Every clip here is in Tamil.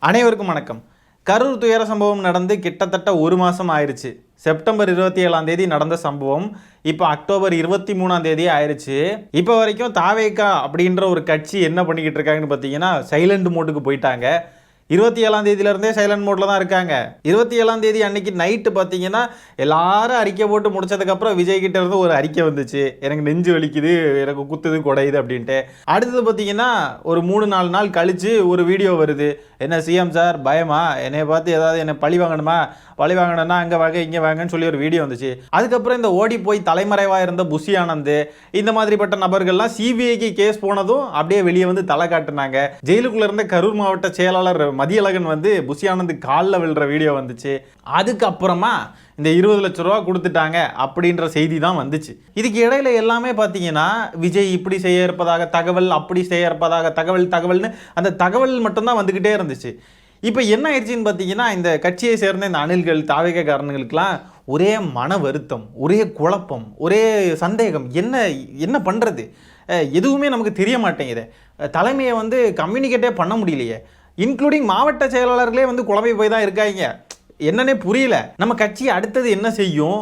அனைவருக்கும் வணக்கம். கரூர் துயர சம்பவம் நடந்து கிட்டத்தட்ட ஒரு மாதம் ஆயிடுச்சு. செப்டம்பர் 27 நடந்த சம்பவம் இப்போ அக்டோபர் 23 ஆயிடுச்சு. இப்போ வரைக்கும் தாவேகா அப்படின்ற ஒரு கட்சி என்ன பண்ணிக்கிட்டு இருக்காங்கன்னு பார்த்தீங்கன்னா சைலண்ட் மோட்டுக்கு போயிட்டாங்க. 27 சைலண்ட் மோட்ல தான் இருக்காங்க. 27 அன்னைக்கு நைட்டு பார்த்தீங்கன்னா எல்லாரும் அறிக்கை போட்டு முடிச்சதுக்கப்புறம் விஜய் கிட்ட இருந்து ஒரு அறிக்கை வந்துச்சு, எனக்கு நெஞ்சு வலிக்குது, எனக்கு குத்துது குடையுது அப்படின்ட்டு. அடுத்தது பார்த்தீங்கன்னா ஒரு 3-4 நாள் கழிச்சு ஒரு வீடியோ வருது, என்ன சிஎம் சார் பயமா, என்னை பார்த்து ஏதாவது என்னை பழி வாங்கணுமா, பழி வாங்கணும்னா அங்கே வாங்க இங்கே வாங்கன்னு சொல்லி ஒரு வீடியோ வந்துச்சு. அதுக்கப்புறம் இந்த ஓடி போய் தலைமறைவாக இருந்த புஷி ஆனந்த் இந்த மாதிரிப்பட்ட நபர்கள்லாம் சிபிஐக்கு கேஸ் போனதும் அப்படியே வெளியே வந்து தலை காட்டுனாங்க. ஜெயிலுக்குள்ள இருந்த கரூர் மாவட்ட செயலாளர் மதியழகன் வந்து புஷி ஆனந்த் காலில் விழுற வீடியோ வந்துச்சு. அதுக்கப்புறமா இந்த 20 லட்சம் ரூபா கொடுத்துட்டாங்க அப்படின்ற செய்தி தான் வந்துச்சு. இதுக்கு இடையில எல்லாமே பார்த்தீங்கன்னா விஜய் இப்படி செய்ய இருப்பதாக தகவல், அப்படி செய்ய இருப்பதாக தகவல்னு அந்த தகவல் மட்டும்தான் வந்துக்கிட்டே இருந்துச்சு. இப்போ என்ன ஆயிடுச்சுன்னு பார்த்தீங்கன்னா இந்த கட்சியை சேர்ந்த இந்த அணில்கள் தாவேக காரணங்களுக்கெல்லாம் ஒரே மன வருத்தம், ஒரே குழப்பம், ஒரே சந்தேகம், என்ன பண்ணுறது எதுவுமே நமக்கு தெரிய மாட்டேங்குது. தலைமையை வந்து கம்யூனிகேட்டே பண்ண முடியலையே. இன்க்ளூடிங் மாவட்ட செயலாளர்களே வந்து குழம்பி போய் தான் இருக்காங்க. என்னன்னே புரியல. நம்ம கட்சி அடுத்தது என்ன செய்யும்,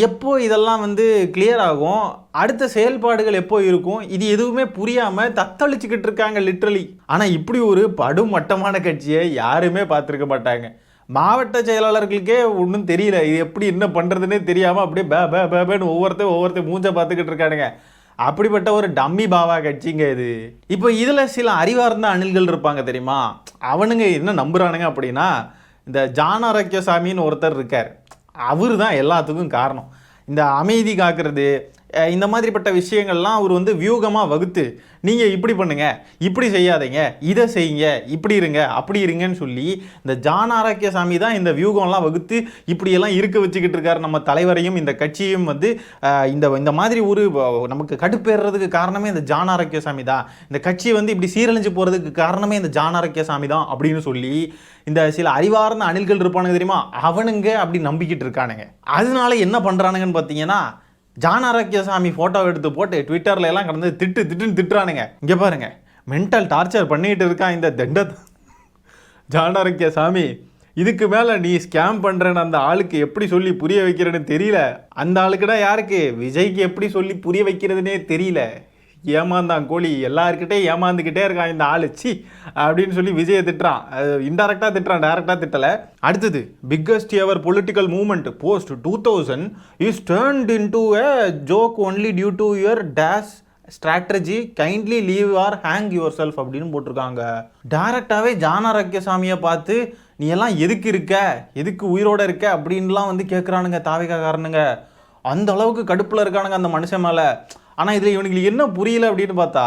எப்போ இதெல்லாம் வந்து கிளியர் ஆகும், அடுத்த செயல்பாடுகள் எப்போ இருக்கும், இது எதுவுமே புரியாமல் தத்தளிச்சுக்கிட்டு இருக்காங்க லிட்ரலி. ஆனால் இப்படி ஒரு படுமட்டமான கட்சியை யாருமே பார்த்துருக்க மாட்டாங்க. மாவட்ட செயலாளர்களுக்கே ஒன்றும் தெரியல, இது எப்படி என்ன பண்ணுறதுன்னே தெரியாமல் அப்படியே பேன்னு ஒவ்வொருத்தர் மூஞ்ச பார்த்துக்கிட்டு இருக்கானுங்க. அப்படிப்பட்ட ஒரு டம்மி பாவா கட்சிங்க இது. இப்போ இதில் சில அறிவார்ந்த அணில்கள் இருப்பாங்க தெரியுமா, அவனுங்க என்ன நம்புறானுங்க அப்படின்னா இந்த ஜான் ஆரோக்கியசாமின்னு ஒருத்தர் இருக்கார், அவர் தான் எல்லாத்துக்கும் காரணம். இந்த அமைதி காக்கிறது இந்த மாதிரிப்பட்ட விஷயங்கள்லாம் அவர் வந்து வியூகமாக வகுத்து நீங்கள் இப்படி பண்ணுங்க, இப்படி செய்யாதீங்க, இதை செய்யுங்க, இப்படி இருங்க, அப்படி இருங்கன்னு சொல்லி இந்த ஜான் ஆரோக்கியசாமி தான் இந்த வியூகம்லாம் வகுத்து இப்படியெல்லாம் இருக்க வச்சுக்கிட்டு இருக்காரு நம்ம தலைவரையும் இந்த கட்சியும் வந்து. இந்த மாதிரி ஒரு நமக்கு கடுப்பேறதுக்கு காரணமே இந்த ஜான் ஆரோக்கியசாமி தான், இந்த கட்சி வந்து இப்படி சீரழிஞ்சு போகிறதுக்கு காரணமே இந்த ஜான் ஆரோக்கியசாமி தான் அப்படின்னு சொல்லி இந்த சில அறிவார்ந்த அணில்கள் இருப்பானுங்க தெரியுமா, அவனுங்க அப்படி நம்பிக்கிட்டு இருக்கானுங்க. அதனால என்ன பண்ணுறானுங்கன்னு பார்த்தீங்கன்னா ஜான் ஆரோக்கியசாமி ஃபோட்டோ எடுத்து போட்டு ட்விட்டரில் எல்லாம் கடந்து திட்டுன்னு திட்டுறானுங்க. இங்கே பாருங்க, மென்டல் டார்ச்சர் பண்ணிட்டு இருக்கான் இந்த ஜான் ஆரோக்கியசாமி. இதுக்கு மேலே நீ ஸ்கேம் பண்ணுறேன்னு அந்த ஆளுக்கு எப்படி சொல்லி புரிய வைக்கிறேன்னு தெரியல. அந்த ஆளுக்குடா யாருக்கு, விஜய்க்கு எப்படி சொல்லி புரிய வைக்கிறதுனே தெரியல. ஏமாந்தான் கோழி, எல்லாருக்கிட்டே ஏமாந்துக்கிட்டே இருக்கான் இந்த ஆளு சி அப்படின்னு சொல்லி விஜயை திட்டுறான். இன்டெரக்டாக திட்டுறான், டைரக்டாக திட்டலை. அடுத்தது biggest ever political movement post 2000 is turned into a joke only due to your dash strategy kindly leave or hang yourself அப்படின்னு போட்டிருக்காங்க. டைரக்டாகவே ஜான் ஆரோக்கியசாமியை பார்த்து நீ எல்லாம் எதுக்கு இருக்க, எதுக்கு உயிரோட இருக்க அப்படின்லாம் வந்து கேட்குறானுங்க தாவேகா காரணங்க. அந்த அளவுக்கு கடுப்பில் இருக்கானுங்க அந்த மனுஷன் மேலே. ஆனால் இதில் இவனுக்கு என்ன புரியல அப்படின்னு பார்த்தா,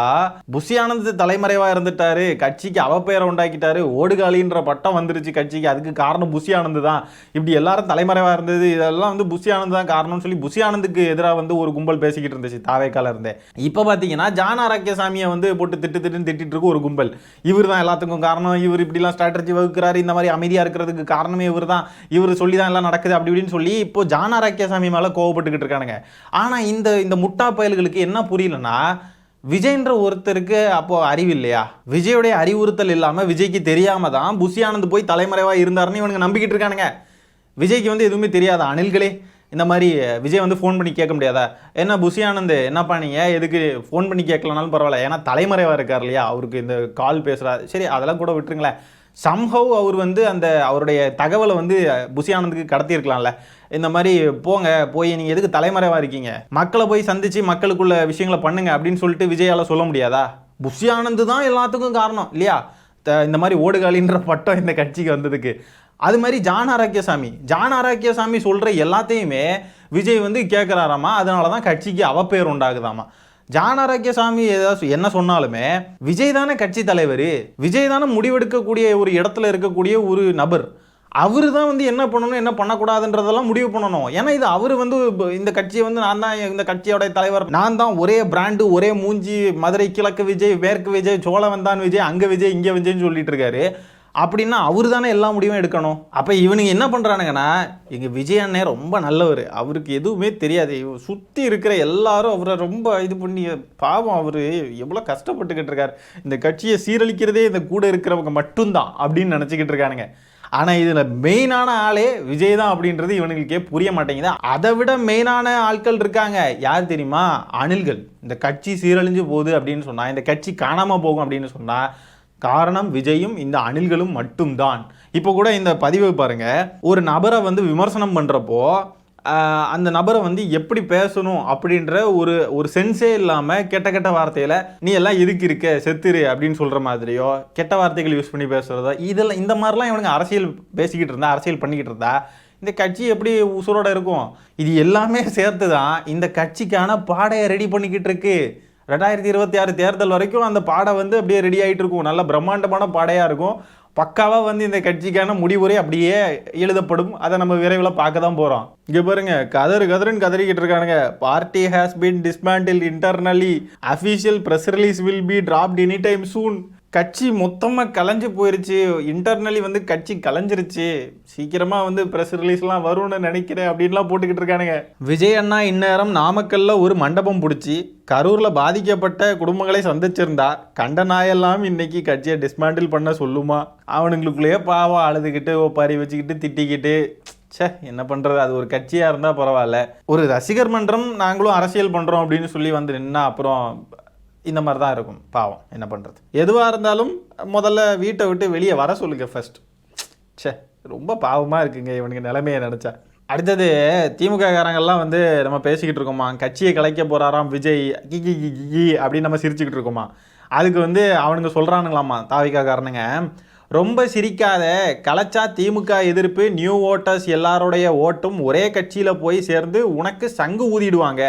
புஷி ஆனந்த் தலைமறைவாக இருந்துட்டாரு, கட்சிக்கு அவப்பெயரை உண்டாக்கிட்டாரு, ஓடுகாலின்ற பட்டம் வந்துருச்சு கட்சிக்கு, அதுக்கு காரணம் புஷி ஆனந்த் தான், இப்படி எல்லாரும் தலைமறைவாக இருந்தது இதெல்லாம் வந்து புஷி ஆனந்த் தான் காரணம்னு சொல்லி புஷி ஆனந்துக்கு எதிராக வந்து ஒரு கும்பல் பேசிக்கிட்டு இருந்துச்சு தாவேக்கால இருந்தே. இப்போ பார்த்தீங்கன்னா ஜான் ஆரோக்கியசாமியை வந்து போட்டு திட்டிட்டு இருக்கு ஒரு கும்பல். இவர் தான் எல்லாத்துக்கும் காரணம், இவர் இப்படிலாம் ஸ்ட்ராட்டஜி வகுக்கிறாரு, இந்த மாதிரி அமைதியாக இருக்கிறதுக்கு காரணமே இவர் தான், இவர் சொல்லி தான் எல்லாம் நடக்குது அப்படி இப்படின்னு சொல்லி இப்போ ஜான் ஆரோக்கியசாமி மேலே கோவப்பட்டுக்கிட்டு இருக்கானுங்க. ஆனால் இந்த முட்டா பயல்களுக்கு என்ன புரியலன்னா, விஜய்ன்ற ஒருத்தருக்கு அப்போ அறிவு இல்லையா, விஜயோடைய அறிவுறுத்தல் இல்லாம விஜய்க்கு தெரியாம தான் புஷி ஆனந்த் போய் தலைமறைவா இருந்தாருன்னு இவனுங்க நம்பிக்கிட்டு இருக்கானுங்க. விஜய்க்கு வந்து எதுவுமே தெரியாதா அணில்களே, இந்த மாதிரி விஜய் வந்து ஃபோன் பண்ணி கேட்க முடியாதா, என்ன புஷி ஆனந்த் என்னப்பா நீங்கள் எதுக்கு ஃபோன் பண்ணி கேட்கலனாலும் பரவாயில்ல, ஏன்னா தலைமறைவாக இருக்கார் இல்லையா, அவருக்கு இந்த கால் பேசுகிறார், சரி அதெல்லாம் கூட விட்டுருங்களேன், சம்ஹவ் அவர் வந்து அந்த அவருடைய தகவலை வந்து புஷி ஆனந்துக்கு கடத்தியிருக்கலாம்ல, இந்த மாதிரி போய் நீங்கள் எதுக்கு தலைமறைவாக இருக்கீங்க, மக்களை போய் சந்தித்து மக்களுக்குள்ள விஷயங்களை பண்ணுங்க அப்படின்னு சொல்லிட்டு விஜயால் சொல்ல முடியாதா. புஷி ஆனந்த் தான் எல்லாத்துக்கும் காரணம் இல்லையா, இந்த மாதிரி ஓடுகாலின்ற பட்டம் இந்த கட்சிக்கு வந்ததுக்கு. அது மாதிரி ஜான் ஆரோக்கியசாமி சொல்கிற எல்லாத்தையுமே விஜய் வந்து கேட்குறாராமா, அதனால தான் கட்சிக்கு அவப்பெயர் உண்டாகுதாமா. ஜான் ஆரோக்கியசாமி ஏதாவது என்ன சொன்னாலுமே விஜய் தானே கட்சி தலைவர், விஜய் தானே முடிவெடுக்கக்கூடிய ஒரு இடத்துல இருக்கக்கூடிய ஒரு நபர், அவரு தான் வந்து என்ன பண்ணணும் என்ன பண்ணக்கூடாதுன்றதெல்லாம் முடிவு பண்ணணும். ஏன்னா இது அவர் வந்து இந்த கட்சியை வந்து நான் தான் இந்த கட்சியோட தலைவர், நான் தான், ஒரே பிராண்டு, ஒரே மூஞ்சி, மதுரை கிழக்கு விஜய், மேற்கு விஜய், சோழவந்தான் விஜய், அங்கே விஜய் இங்கே விஜய்ன்னு சொல்லிட்டு இருக்காரு. அப்படின்னா அவர் தானே எல்லா முடிவும் எடுக்கணும். அப்போ இவனுங்க என்ன பண்ணுறானுங்கன்னா, எங்கள் விஜய் அண்ணே ரொம்ப நல்லவர், அவருக்கு எதுவுமே தெரியாது, சுற்றி இருக்கிற எல்லாரும் அவரை ரொம்ப இது பண்ணி, பாவம் அவர் எவ்வளோ கஷ்டப்பட்டுக்கிட்டு இருக்கார், இந்த கட்சியை சீரழிக்கிறதே இந்த கூட இருக்கிறவங்க மட்டும்தான் அப்படின்னு நினச்சிக்கிட்டு இருக்கானுங்க. ஆனால் இதில் மெயினான ஆளே விஜய் தான் அப்படின்றது இவனுங்களுக்கே புரிய மாட்டேங்குது. அதை விட மெயினான ஆட்கள் இருக்காங்க. யார் தெரியுமா? அணில்கள். இந்த கட்சி சீரழிஞ்சு போகுது அப்படின்னு சொன்னால், இந்த கட்சி காணாமல் போகும் அப்படின்னு சொன்னால் காரணம் விஜயும் இந்த அணில்களும் மட்டும்தான். இப்போ கூட இந்த பதிவு பாருங்க, ஒரு நபரை வந்து விமர்சனம் பண்ணுறப்போ அந்த நபரை வந்து எப்படி பேசணும் அப்படின்ற ஒரு சென்ஸே இல்லாமல் கெட்ட வார்த்தையில் நீ எல்லாம் எதுக்கு இருக்க செத்துரு அப்படின்னு சொல்கிற மாதிரியோ கெட்ட வார்த்தைகள் யூஸ் பண்ணி பேசுகிறதோ, இதெல்லாம் இந்த மாதிரிலாம் இவனுங்க அரசியல் பேசிக்கிட்டு இருந்தா, அரசியல் பண்ணிக்கிட்டு இருந்தா இந்த கட்சி எப்படி உசுரோட இருக்கும்? இது எல்லாமே சேர்த்து தான் இந்த கட்சிக்கான பாடையை ரெடி பண்ணிக்கிட்டு இருக்கு. 2026 தேர்தல் வரைக்கும் அந்த பாடை வந்து அப்படியே ரெடி ஆகிட்டு இருக்கும். நல்ல பிரம்மாண்டமான பாடையாக இருக்கும். பக்காவாக வந்து இந்த கட்சிக்கான முடிவுரை அப்படியே எழுதப்படும். அதை நம்ம விரைவில் பார்க்க தான் போகிறோம். இங்கே பாருங்க, கதறுன்னு கதறிக்கிட்டு இருக்கானுங்க. Party has been dismantle internally, official press release will be draft any time soon. கட்சி மொத்தமாக கலைஞ்சு போயிருச்சு, இன்டர்னலி வந்து கட்சி கலைஞ்சிருச்சு, சீக்கிரமாக வந்து ப்ரெஸ் ரிலீஸ்லாம் வரும்னு நினைக்கிறேன் அப்படின்லாம் போட்டுக்கிட்டு இருக்கானுங்க. விஜய் அண்ணா இந்நேரம் நாமக்கல்ல ஒரு மண்டபம் பிடிச்சி கரூரில் பாதிக்கப்பட்ட குடும்பங்களை சந்திச்சிருந்தா கண்ட நாயெல்லாம் இன்னைக்கு கட்சியை டிஸ்மேண்டில் பண்ண சொல்லுமா? அவனுங்களுக்குள்ளேயே பாவம் அழுதுகிட்டு ஒப்பாரி வச்சுக்கிட்டு திட்டிக்கிட்டு, என்ன பண்ணுறது, அது ஒரு கட்சியாக இருந்தால் பரவாயில்ல, ஒரு ரசிகர் மன்றம் நாங்களும் அரசியல் பண்ணுறோம் அப்படின்னு சொல்லி வந்து நின்னா அப்புறம் இந்த மாதிரி தான் இருக்கும். பாவம், என்ன பண்ணுறது. எதுவாக இருந்தாலும் முதல்ல வீட்டை விட்டு வெளியே வர சொல்லுங்க ஃபர்ஸ்ட். ரொம்ப பாவமாக இருக்குங்க இவனுக்கு நிலைமையை நினச்சா. அடுத்தது திமுக காரங்கள்லாம் வந்து நம்ம பேசிக்கிட்டு இருக்கோமா, கட்சியை கலைக்க போகிறாராம் விஜய் கி அப்படின்னு நம்ம சிரிச்சுக்கிட்டு இருக்கோமா. அதுக்கு வந்து அவனுங்க சொல்கிறானுங்களாமா தாவிகா காரணங்க, ரொம்ப சிரிக்காத, கலைச்சா திமுக எதிர்ப்பு நியூ ஓட்டர்ஸ் எல்லாருடைய ஓட்டும் ஒரே கட்சியில் போய் சேர்ந்து உனக்கு சங்கு ஊதிடுவாங்க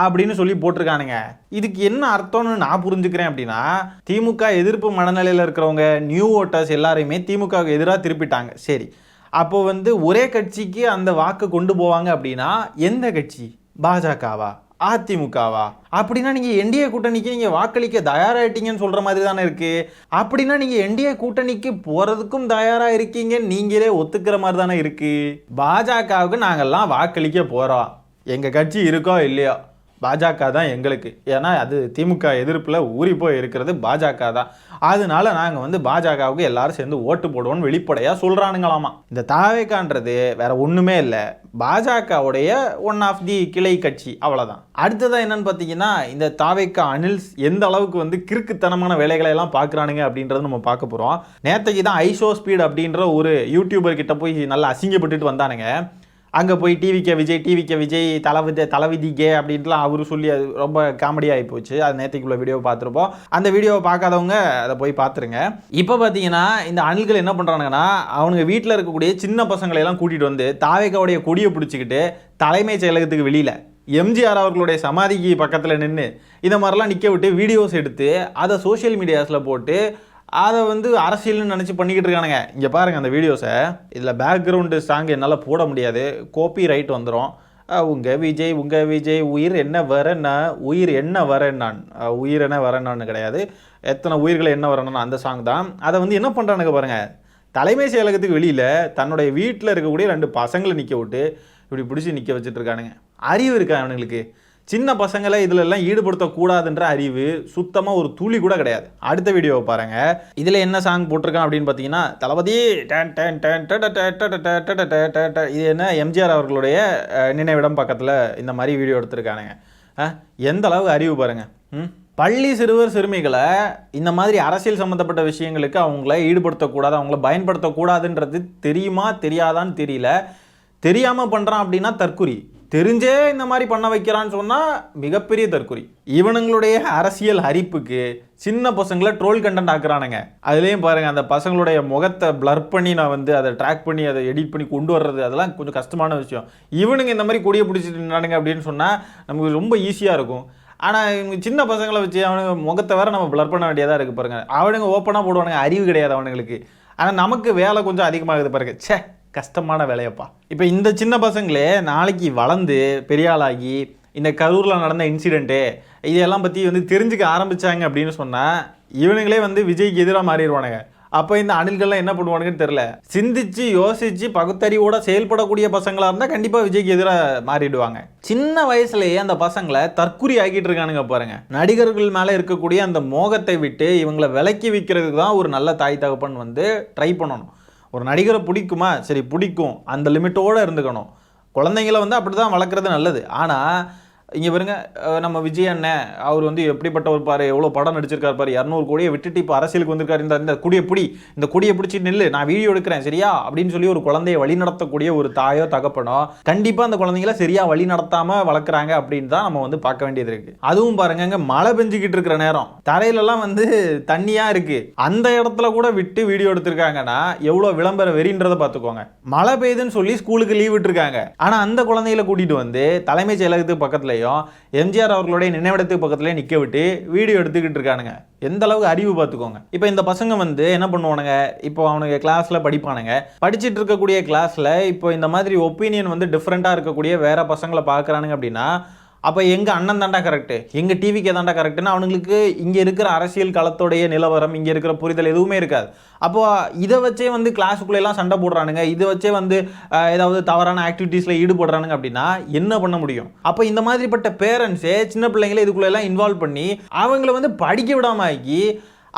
அப்படின்னு சொல்லி போட்டிருக்கானுங்க. இதுக்கு என்ன அர்த்தம்னு நான் புரிஞ்சுக்கிறேன் அப்படின்னா, திமுக எதிர்ப்பு மனநிலையில் இருக்கிறவங்க நியூ ஓட்டர்ஸ் எல்லாரையுமே திமுகவுக்கு எதிராக திருப்பிட்டாங்க. சரி, அப்போ வந்து ஒரே கட்சிக்கு அந்த வாக்கு கொண்டு போவாங்க அப்படின்னா எந்த கட்சி? பாஜகவா, அதிமுகவா? அப்படின்னா நீங்கள் என்டிஏ கூட்டணிக்கு நீங்கள் வாக்களிக்க தயாராகிட்டீங்கன்னு சொல்கிற மாதிரி தானே இருக்குது. அப்படின்னா நீங்கள் என்டிஏ கூட்டணிக்கு போகிறதுக்கும் தயாராக இருக்கீங்க, நீங்களே ஒத்துக்கிற மாதிரி தானே இருக்குது. பாஜகவுக்கு நாங்கள்லாம் வாக்களிக்க போகிறோம், எங்கள் கட்சி இருக்கோ இல்லையோ பாஜக தான் எங்களுக்கு, ஏன்னா அது திமுக எதிர்ப்பில் ஊறி போய் இருக்கிறது பாஜக தான், அதனால நாங்கள் வந்து பாஜகவுக்கு எல்லாரும் சேர்ந்து ஓட்டு போடுவோம்னு வெளிப்படையாக சொல்கிறானுங்களாமா. இந்த தாவேக்கான்றது வேற ஒன்றுமே இல்லை, பாஜகவுடைய ஒன் ஆஃப் தி கிளை கட்சி, அவ்வளோதான். அடுத்ததான் என்னன்னு பார்த்தீங்கன்னா, இந்த தாவேக்கா அனில்ஸ் எந்த அளவுக்கு வந்து கிறுக்குத்தனமான வேலைகளை எல்லாம் பார்க்குறானுங்க அப்படின்றத நம்ம பார்க்க போகிறோம். நேற்றுக்கு தான் ஐஷோ ஸ்பீட் அப்படின்ற ஒரு யூடியூபர் கிட்ட போய் நல்லா அசிங்கப்பட்டுட்டு வந்தானுங்க. அங்கே போய் டிவிகே விஜய் தலைவிதிகே அப்படின்ட்டுலாம் அவரு சொல்லி அது ரொம்ப காமெடியாக ஆகி போச்சு. அது நேற்றுக்குள்ள வீடியோவை பார்த்துருப்போம். அந்த வீடியோவை பார்க்காதவங்க அதை போய் பார்த்துருங்க. இப்போ பார்த்தீங்கன்னா இந்த அணில்கள் என்ன பண்ணுறானுங்கன்னா, அவனுங்க வீட்டில் இருக்கக்கூடிய சின்ன பசங்களையெல்லாம் கூட்டிகிட்டு வந்து தாவேக்காவுடைய கொடியை பிடிச்சிக்கிட்டு தலைமைச் செயலகத்துக்கு வெளியில் எம்ஜிஆர் அவர்களுடைய சமாதிக்கு பக்கத்தில் நின்று இந்த மாதிரிலாம் நிற்க விட்டு வீடியோஸ் எடுத்து அதை சோஷியல் மீடியாஸில் போட்டு அதை வந்து அரசியல்னு நினச்சி பண்ணிக்கிட்டு இருக்கானுங்க. இங்கே பாருங்கள் அந்த வீடியோஸை. இதில் பேக்ரவுண்டு சாங் என்னால் போட முடியாது, காப்பி ரைட் வந்துடும். உங்கள் விஜய் உயிர் என்ன வரேன்னான் உயிர் என்ன வரேன்னான்னு கிடையாது, எத்தனை உயிர்களை என்ன வரணும்னு அந்த சாங் தான். அதை வந்து என்ன பண்ணுறானுங்க பாருங்கள், தலைமை செயலகத்துக்கு வெளியில் தன்னுடைய வீட்டில் இருக்கக்கூடிய 2 பசங்களை நிற்க விட்டு இப்படி பிடிச்சி நிற்க வச்சுட்டு இருக்கானுங்க. அறிவு இருக்கா அவனுங்களுக்கு? சின்ன பசங்களை இதிலெல்லாம் ஈடுபடுத்தக்கூடாதுன்ற அறிவு சுத்தமாக ஒரு துளி கூட கிடையாது. அடுத்த வீடியோவை பாருங்கள். இதில் என்ன சாங் போட்டிருக்கான் அப்படின்னு பார்த்தீங்கன்னா, தளபதி இது என்ன எம்ஜிஆர் அவர்களுடைய நினைவிடம் பக்கத்தில் இந்த மாதிரி வீடியோ எடுத்திருக்கானுங்க. எந்த அளவு அறிவு பாருங்கள். பள்ளி சிறுவர் சிறுமிகளை இந்த மாதிரி அரசியல் சம்மந்தப்பட்ட விஷயங்களுக்கு அவங்கள ஈடுபடுத்தக்கூடாது, அவங்கள பயன்படுத்தக்கூடாதுன்றது தெரியுமா தெரியாதான்னு தெரியல. தெரியாமல் பண்ணுறான் அப்படின்னா தற்குறி, தெரிஞ்சே இந்த மாதிரி பண்ண வைக்கிறான்னு சொன்னால் மிகப்பெரிய தற்குறி. இவனுங்களுடைய அரசியல் அரிப்புக்கு சின்ன பசங்களை ட்ரோல் கண்டென்ட் ஆக்குறானுங்க. அதுலேயும் பாருங்கள், அந்த பசங்களுடைய முகத்தை பிளர் பண்ணி நான் வந்து அதை ட்ராக் பண்ணி அதை எடிட் பண்ணி கொண்டு வர்றது, அதெல்லாம் கொஞ்சம் கஷ்டமான விஷயம். இவனுங்க இந்த மாதிரி கொடியை பிடிச்சிட்டு நின்னானுங்க அப்படின்னு சொன்னால் நமக்கு ரொம்ப ஈஸியாக இருக்கும். ஆனால் இவங்க சின்ன பசங்களை வச்சு அவனுங்க முகத்தை வேறு நம்ம பிளர் பண்ண வேண்டியதாக இருக்குது பாருங்கள். அவனுங்க ஓப்பனாக போடுவானுங்க, அறிவு கிடையாது அவனுங்களுக்கு. ஆனால் நமக்கு வேலை கொஞ்சம் அதிகமாகுது பாருங்க. கஷ்டமான வேலையப்பா. இப்போ இந்த சின்ன பசங்களே நாளைக்கு வளர்ந்து பெரிய ஆளாகி இந்த கரூரில் நடந்த இன்சிடெண்ட்டு இதெல்லாம் பற்றி வந்து தெரிஞ்சுக்க ஆரம்பித்தாங்க அப்படின்னு சொன்னால் இவனுங்களே வந்து விஜய்க்கு எதிராக மாறிடுவானுங்க. அப்போ இந்த அணில்கள்லாம் என்ன பண்ணுவானுங்கன்னு தெரியல. சிந்திச்சு யோசிச்சு பகுத்தறிவோட செயல்படக்கூடிய பசங்களா இருந்தா கண்டிப்பா விஜய்க்கு எதிராக மாறிடுவாங்க. சின்ன வயசுலயே அந்த பசங்களை தற்குறி ஆக்கிட்டு இருக்கானுங்க பாருங்க. நடிகர்கள் மேல இருக்கக்கூடிய அந்த மோகத்தை விட்டு இவங்களை விலக்கி வைக்கிறதுக்கு தான் ஒரு நல்ல தாய் தகப்பன் வந்து ட்ரை பண்ணணும். ஒரு நடிகரை பிடிக்குமா, சரி பிடிக்கும், அந்த லிமிட்டோடு இருந்துக்கணும். குழந்தைங்களை வந்து அப்படி தான் வளர்க்குறது நல்லது. ஆனால் இங்கே பாருங்க, நம்ம விஜய் அண்ணன் அவர் வந்து எப்படிப்பட்டவர் பாரு, எவ்வளோ படம் நடிச்சிருக்காரு பாரு, 200 கோடியை விட்டுட்டு இப்போ அரசியலுக்கு வந்திருக்காரு. இந்த கொடியை பிடி, இந்த கொடியை பிடிச்சி நில்லு, நான் வீடியோ எடுக்கிறேன் சரியா அப்படின்னு சொல்லி ஒரு குழந்தையை வழி நடத்தக்கூடிய ஒரு தாயோ தகப்பனோ கண்டிப்பாக அந்த குழந்தைங்களை சரியாக வழி நடத்தாமல் வளர்க்குறாங்க அப்படின்னு தான் நம்ம வந்து பார்க்க வேண்டியது இருக்குது. அதுவும் பாருங்க, இங்கே மழை பெஞ்சிக்கிட்டு இருக்கிற நேரம், தரையிலலாம் வந்து தண்ணியாக இருக்குது, அந்த இடத்துல கூட விட்டு வீடியோ எடுத்திருக்காங்கன்னா எவ்வளோ விளம்பர வெறின்றதை பார்த்துக்கோங்க. மழை பெய்யுதுன்னு சொல்லி ஸ்கூலுக்கு லீவ் விட்டுருக்காங்க, ஆனால் அந்த குழந்தைகளை கூட்டிகிட்டு வந்து தலைமைச் செயலகத்துக்கு பக்கத்தில் எம்ஜிஆர் அவர்களுடைய நினைவிடத்துக்கு பக்கத்துல நிக்க விட்டு வீடியோ எடுத்துக்கிட்டு இருக்கானுங்க. எந்த அளவுக்கு அறிவு பார்த்துக்கோங்க. இப்போ இந்த பசங்க வந்து என்ன பண்ணுவானுங்க, இப்போ அவனுங்க கிளாஸ்ல படிப்பானுங்க, படிச்சுட்டு இருக்கக்கூடிய கிளாஸ்ல இப்போ இந்த மாதிரி ஒப்பீனியன் வந்து டிஃப்ரெண்டா இருக்கக்கூடிய வேற பசங்களை பார்க்கறானுங்க அப்படின்னா, அப்போ எங்கள் அண்ணன் தாண்டா கரெக்டு, எங்கள் டிவிக்கே தாண்டா கரெக்டுன்னு அவனுங்களுக்கு இங்கே இருக்கிற அரசியல் களத்தோடைய நிலவரம், இங்கே இருக்கிற புரிதல் எதுவுமே இருக்காது. அப்போது இதை வச்சே வந்து கிளாஸுக்குள்ளெல்லாம் சண்டை போடுறானுங்க, இதை வச்சே வந்து ஏதாவது தவறான ஆக்டிவிட்டீஸில் ஈடுபடுறானுங்க அப்படின்னா என்ன பண்ண முடியும்? அப்போ இந்த மாதிரிப்பட்ட பேரண்ட்ஸே சின்ன பிள்ளைங்களை இதுக்குள்ளெல்லாம் இன்வால்வ் பண்ணி அவங்கள வந்து படிக்க விடாம ஆக்கி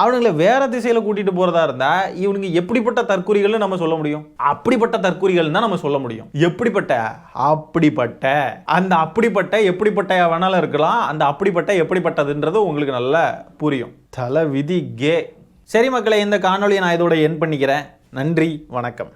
அவனுங்களை வேற திசையில் கூட்டிட்டு போறதா இருந்தா இவனுங்க எப்படிப்பட்ட தற்குறிகள்னு நம்ம சொல்ல முடியும்? அப்படிப்பட்ட தற்குறிகள் தான் நம்ம சொல்ல முடியும். அப்படிப்பட்ட அந்த அப்படிப்பட்ட எப்படிப்பட்ட வேணாலும் இருக்கலாம். அந்த அப்படிப்பட்ட எப்படிப்பட்டதுன்றது உங்களுக்கு நல்லா புரியும். தல விதி கே. சரி மக்களே, இந்த காணொலியை நான் இதோட என் பண்ணிக்கிறேன். நன்றி, வணக்கம்.